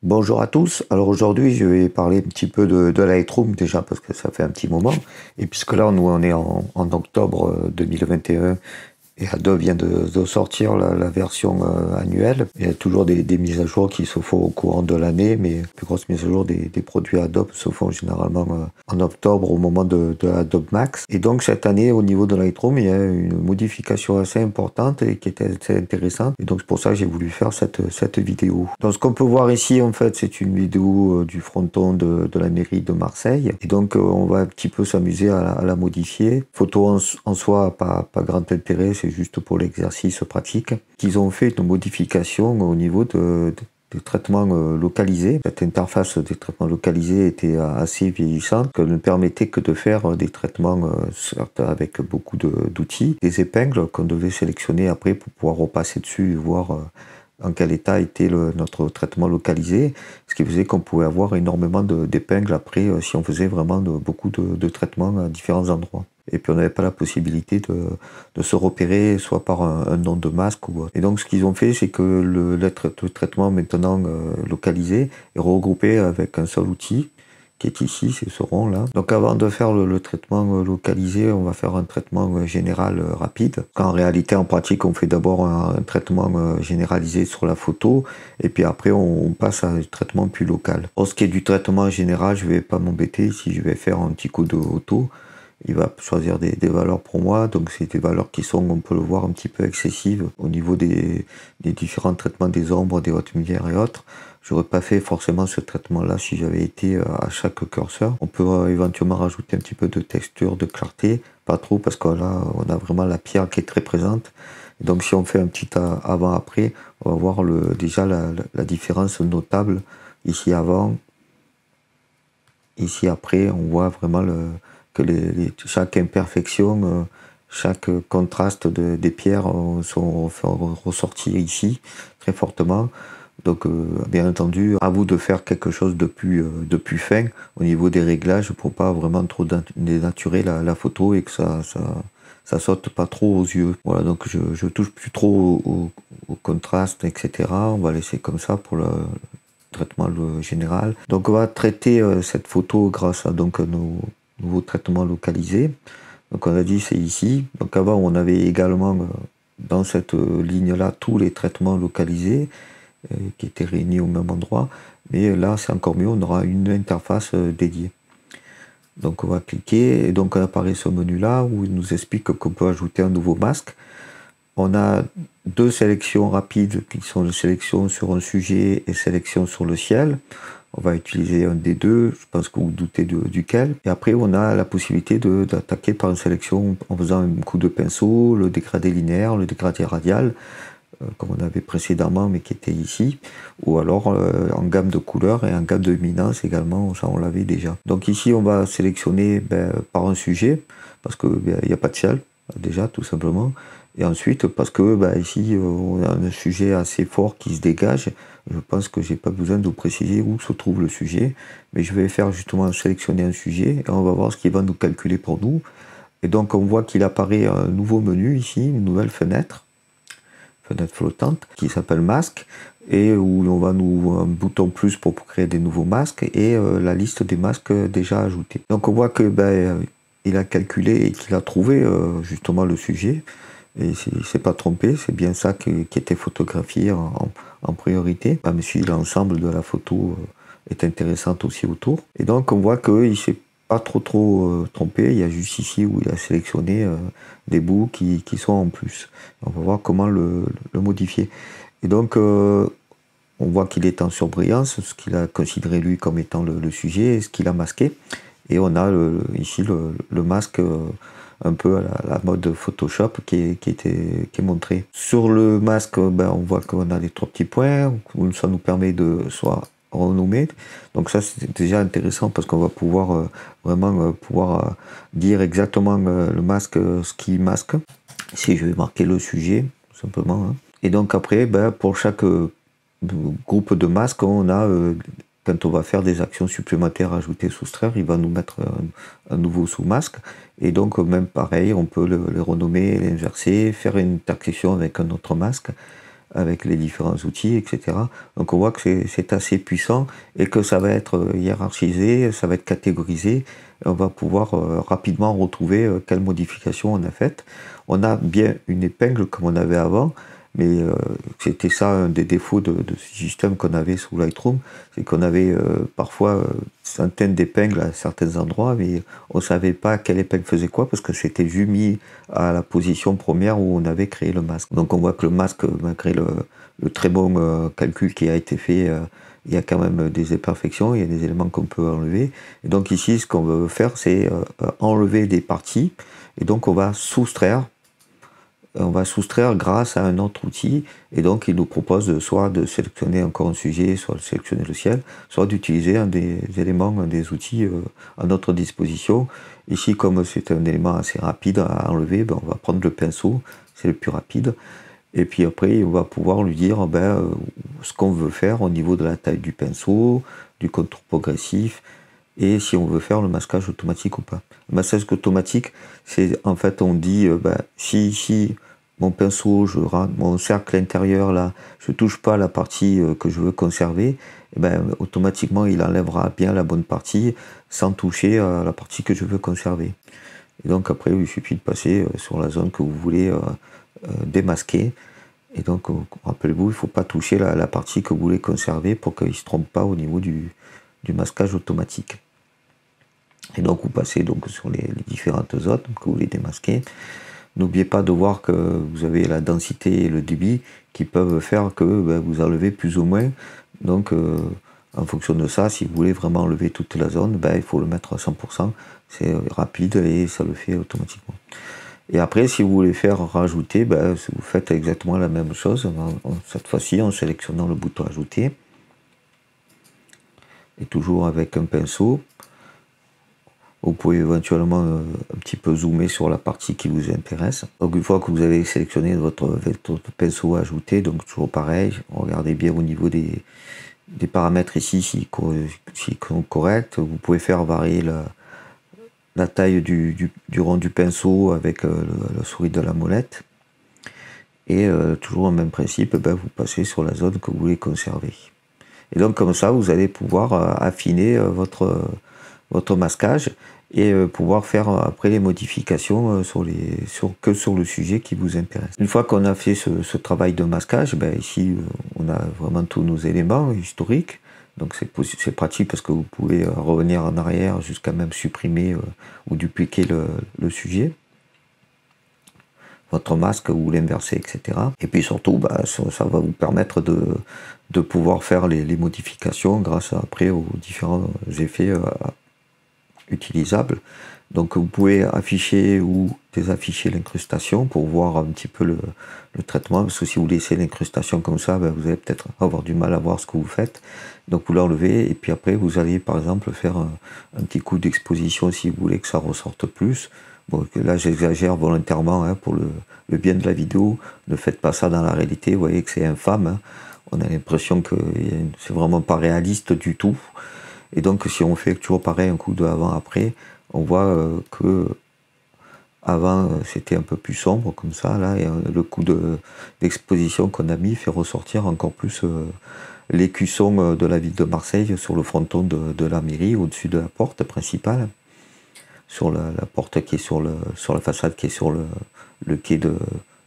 Bonjour à tous. Alors aujourd'hui, je vais parler un petit peu de Lightroom déjà parce que ça fait un petit moment. Et puisque là, nous, on est en octobre 2021 et Adobe vient de sortir la version annuelle. Il y a toujours des mises à jour qui se font au courant de l'année, mais les plus grosses mises à jour des produits Adobe se font généralement en octobre au moment de Adobe Max. Et donc cette année, au niveau de Lightroom, il y a une modification assez importante et qui était assez intéressante. Et donc c'est pour ça que j'ai voulu faire cette vidéo. Donc ce qu'on peut voir ici, en fait, c'est une vidéo du fronton de la mairie de Marseille. Et donc on va un petit peu s'amuser à la modifier. Photo en soi, pas grand intérêt, c'est juste pour l'exercice pratique. Ils ont fait une modification au niveau des traitements localisés. Cette interface des traitements localisés était assez vieillissante, qu'elle ne permettait que de faire des traitements certes avec beaucoup d'outils, des épingles qu'on devait sélectionner après pour pouvoir repasser dessus et voir en quel état était notre traitement localisé, ce qui faisait qu'on pouvait avoir énormément d'épingles après si on faisait vraiment beaucoup de traitements à différents endroits. Et puis on n'avait pas la possibilité de se repérer soit par un nom de masque ou autre. Et donc ce qu'ils ont fait, c'est que le traitement maintenant localisé est regroupé avec un seul outil qui est ici, c'est ce rond là. Donc avant de faire le traitement localisé, on va faire un traitement général rapide. En réalité, en pratique, on fait d'abord un traitement généralisé sur la photo et puis après on passe à un traitement plus local. Pour ce qui est du traitement général, je vais pas m'embêter si je vais faire un petit coup de auto. Il va choisir des valeurs pour moi, donc c'est des valeurs qui sont, on peut le voir, un petit peu excessives au niveau des différents traitements des ombres, des hautes lumières et autres. J'aurais pas fait forcément ce traitement-là si j'avais été à chaque curseur. On peut éventuellement rajouter un petit peu de texture, de clarté, pas trop parce que là on a vraiment la pierre qui est très présente. Et donc si on fait un petit avant-après, on va voir déjà la différence notable. Ici avant, ici après, on voit vraiment que chaque imperfection, chaque contraste des pierres sont ressortis ici très fortement. Donc bien entendu, à vous de faire quelque chose de plus fin au niveau des réglages pour pas vraiment trop dénaturer la photo et que ça saute pas trop aux yeux. Voilà, donc je touche plus trop au contraste, etc. On va laisser comme ça pour le traitement général. Donc on va traiter cette photo grâce à donc nos nouveaux traitements localisés. Donc on a dit c'est ici. Donc avant on avait également dans cette ligne-là tous les traitements localisés qui étaient réunis au même endroit. Mais là c'est encore mieux, on aura une interface dédiée. Donc on va cliquer et donc on apparaît ce menu-là où il nous explique qu'on peut ajouter un nouveau masque. On a deux sélections rapides qui sont de sélection sur un sujet et sélection sur le ciel. On va utiliser un des deux, je pense que vous doutez duquel. Et après, on a la possibilité d'attaquer par une sélection en faisant un coup de pinceau, le dégradé linéaire, le dégradé radial, comme on avait précédemment, mais qui était ici. Ou alors en gamme de couleurs et en gamme de luminance également, ça on l'avait déjà. Donc ici, on va sélectionner par un sujet, parce qu'il n'y a pas de ciel, déjà, tout simplement. Et ensuite, parce que ici, on a un sujet assez fort qui se dégage, je pense que j'ai pas besoin de vous préciser où se trouve le sujet, mais je vais faire justement sélectionner un sujet et on va voir ce qu'il va nous calculer pour nous. Et donc, on voit qu'il apparaît un nouveau menu ici, une nouvelle fenêtre flottante, qui s'appelle masque, et où on va nous un bouton plus pour créer des nouveaux masques et la liste des masques déjà ajoutés. Donc, on voit que il a calculé et qu'il a trouvé justement le sujet. Et il ne s'est pas trompé, c'est bien ça qui était photographié en priorité, même si l'ensemble de la photo est intéressante aussi autour. Et donc on voit qu'il ne s'est pas trop trompé, il y a juste ici où il a sélectionné des bouts qui sont en plus. On va voir comment le modifier. Et donc on voit qu'il est en surbrillance, ce qu'il a considéré lui comme étant le sujet, et ce qu'il a masqué. Et on a ici le masque un peu à la mode Photoshop qui est montré. Sur le masque, on voit qu'on a les trois petits points, où ça nous permet de soit renommer. Donc ça c'est déjà intéressant parce qu'on va pouvoir vraiment dire exactement le masque, ce qu'il masque. Ici je vais marquer le sujet, tout simplement. Hein. Et donc après, pour chaque groupe de masques, on a quand on va faire des actions supplémentaires, ajouter, soustraire, il va nous mettre un nouveau sous-masque. Et donc, même pareil, on peut les renommer, les inverser, faire une intersection avec un autre masque. avec les différents outils, etc. Donc on voit que c'est assez puissant et que ça va être hiérarchisé, ça va être catégorisé, et on va pouvoir rapidement retrouver quelles modifications on a faites. On a bien une épingle comme on avait avant, mais c'était ça un des défauts de ce système qu'on avait sous Lightroom, c'est qu'on avait parfois centaines d'épingles à certains endroits, mais on ne savait pas quelle épingle faisait quoi, parce que c'était juste mis à la position première où on avait créé le masque. Donc on voit que le masque, malgré le très bon calcul qui a été fait, il y a quand même des imperfections, il y a des éléments qu'on peut enlever. Et donc ici, ce qu'on veut faire, c'est enlever des parties, et donc on va soustraire grâce à un autre outil, et donc il nous propose soit de sélectionner encore un sujet, soit de sélectionner le ciel, soit d'utiliser un des éléments, un des outils à notre disposition. Ici, comme c'est un élément assez rapide à enlever, ben, on va prendre le pinceau, c'est le plus rapide, et puis après on va pouvoir lui dire ce qu'on veut faire au niveau de la taille du pinceau, du contour progressif, et si on veut faire le masquage automatique ou pas. Le masquage automatique, c'est en fait on dit si mon pinceau, je rentre mon cercle intérieur là, je touche pas la partie que je veux conserver, et ben automatiquement il enlèvera bien la bonne partie sans toucher à la partie que je veux conserver. Et donc après il suffit de passer sur la zone que vous voulez démasquer. Et donc rappelez-vous, il ne faut pas toucher la partie que vous voulez conserver pour qu'il ne se trompe pas au niveau du masquage automatique. Et donc vous passez donc sur les différentes zones que vous voulez démasquer. N'oubliez pas de voir que vous avez la densité et le débit qui peuvent faire que vous enlevez plus ou moins. Donc en fonction de ça, si vous voulez vraiment enlever toute la zone, il faut le mettre à 100%. C'est rapide et ça le fait automatiquement. Et après, si vous voulez faire rajouter, vous faites exactement la même chose. Cette fois-ci, en sélectionnant le bouton ajouter. Et toujours avec un pinceau. Vous pouvez éventuellement un petit peu zoomer sur la partie qui vous intéresse. Donc une fois que vous avez sélectionné votre pinceau à ajouter, donc toujours pareil, regardez bien au niveau des paramètres ici, s'ils sont corrects. Vous pouvez faire varier la taille du rond du pinceau avec la souris de la molette. Et toujours le même principe, vous passez sur la zone que vous voulez conserver. Et donc comme ça, vous allez pouvoir affiner votre masquage et pouvoir faire après les modifications que sur le sujet qui vous intéresse. Une fois qu'on a fait ce travail de masquage, ici on a vraiment tous nos éléments historiques, donc c'est pratique parce que vous pouvez revenir en arrière jusqu'à même supprimer ou dupliquer le sujet, votre masque ou l'inverser, etc. Et puis surtout, ça va vous permettre de pouvoir faire les modifications grâce après aux différents effets utilisables. Donc vous pouvez afficher ou désafficher l'incrustation pour voir un petit peu le traitement, parce que si vous laissez l'incrustation comme ça, vous allez peut-être avoir du mal à voir ce que vous faites. Donc vous l'enlevez et puis après vous allez par exemple faire un petit coup d'exposition si vous voulez que ça ressorte plus. Bon, là j'exagère volontairement pour le bien de la vidéo. Ne faites pas ça dans la réalité, vous voyez que c'est infâme. On a l'impression que c'est vraiment pas réaliste du tout. Et donc si on fait toujours pareil, un coup de avant-après, on voit que avant c'était un peu plus sombre comme ça, là, et le coup d'exposition qu'on a mis fait ressortir encore plus l'écusson de la ville de Marseille sur le fronton de la mairie, au-dessus de la porte principale, sur la porte qui est sur la façade qui est sur le quai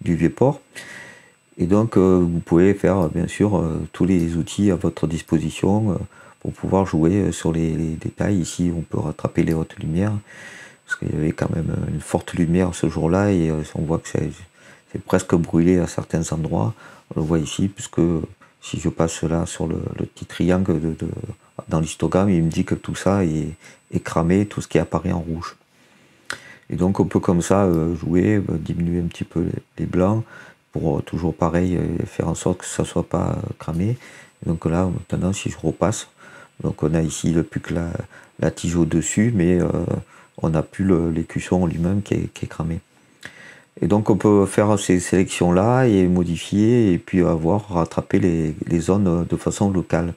du Vieux-Port. Et donc vous pouvez faire bien sûr tous les outils à votre disposition pour pouvoir jouer sur les détails. Ici on peut rattraper les hautes lumières, parce qu'il y avait quand même une forte lumière ce jour-là, et on voit que c'est presque brûlé à certains endroits. On le voit ici, puisque si je passe là sur le petit triangle dans l'histogramme, il me dit que tout ça est cramé, tout ce qui apparaît en rouge. Et donc on peut comme ça jouer, diminuer un petit peu les blancs, pour toujours pareil, faire en sorte que ça ne soit pas cramé. Et donc là, maintenant, si je repasse, donc on a ici plus que la tige au-dessus, mais on n'a plus l'écusson lui-même qui est cramé. Et donc on peut faire ces sélections-là et modifier, et puis rattraper les zones de façon locale.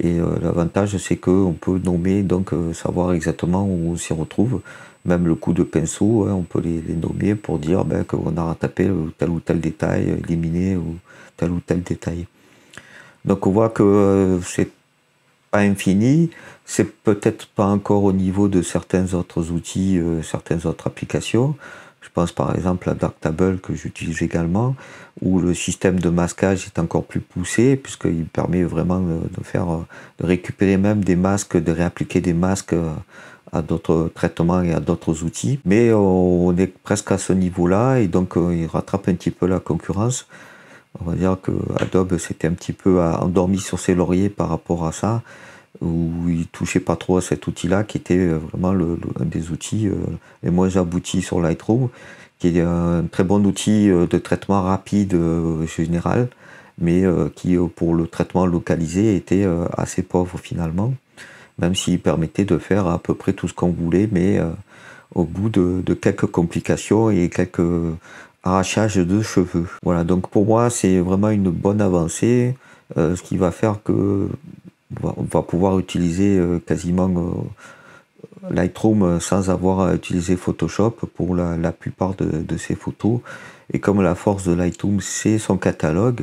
Et l'avantage, c'est qu'on peut nommer, donc savoir exactement où on s'y retrouve. Même le coup de pinceau, hein, on peut les nommer pour dire qu'on a rattrapé ou tel détail, éliminé ou tel détail. Donc on voit que c'est pas infini, c'est peut-être pas encore au niveau de certains autres outils, certaines autres applications. Je pense par exemple à Darktable que j'utilise également, où le système de masquage est encore plus poussé, puisqu'il permet vraiment de récupérer même des masques, de réappliquer des masques à d'autres traitements et à d'autres outils. Mais on est presque à ce niveau-là, et donc il rattrape un petit peu la concurrence. On va dire que Adobe s'était un petit peu endormi sur ses lauriers par rapport à ça, où il touchait pas trop à cet outil-là, qui était vraiment un des outils les moins aboutis sur Lightroom, qui est un très bon outil de traitement rapide général, mais qui pour le traitement localisé était assez pauvre finalement, même s'il permettait de faire à peu près tout ce qu'on voulait, mais au bout de quelques complications et quelques arrachages de cheveux. Voilà, donc pour moi c'est vraiment une bonne avancée, ce qui va faire que on va pouvoir utiliser quasiment Lightroom sans avoir à utiliser Photoshop pour la plupart de ces photos. Et comme la force de Lightroom, c'est son catalogue,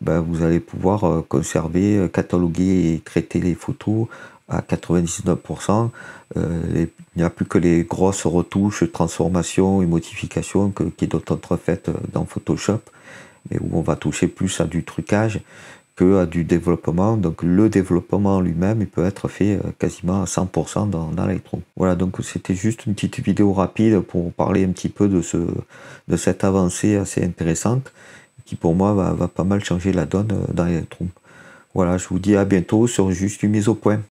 vous allez pouvoir conserver, cataloguer et traiter les photos à 99%. Il n'y a plus que les grosses retouches, transformations et modifications qui doivent être faites dans Photoshop, mais où on va toucher plus à du trucage que à du développement. Donc le développement lui-même, il peut être fait quasiment à 100% dans Lightroom. Voilà, donc c'était juste une petite vidéo rapide pour parler un petit peu de cette avancée assez intéressante qui pour moi va pas mal changer la donne dans Lightroom. Voilà, je vous dis à bientôt sur Juste une mise au point.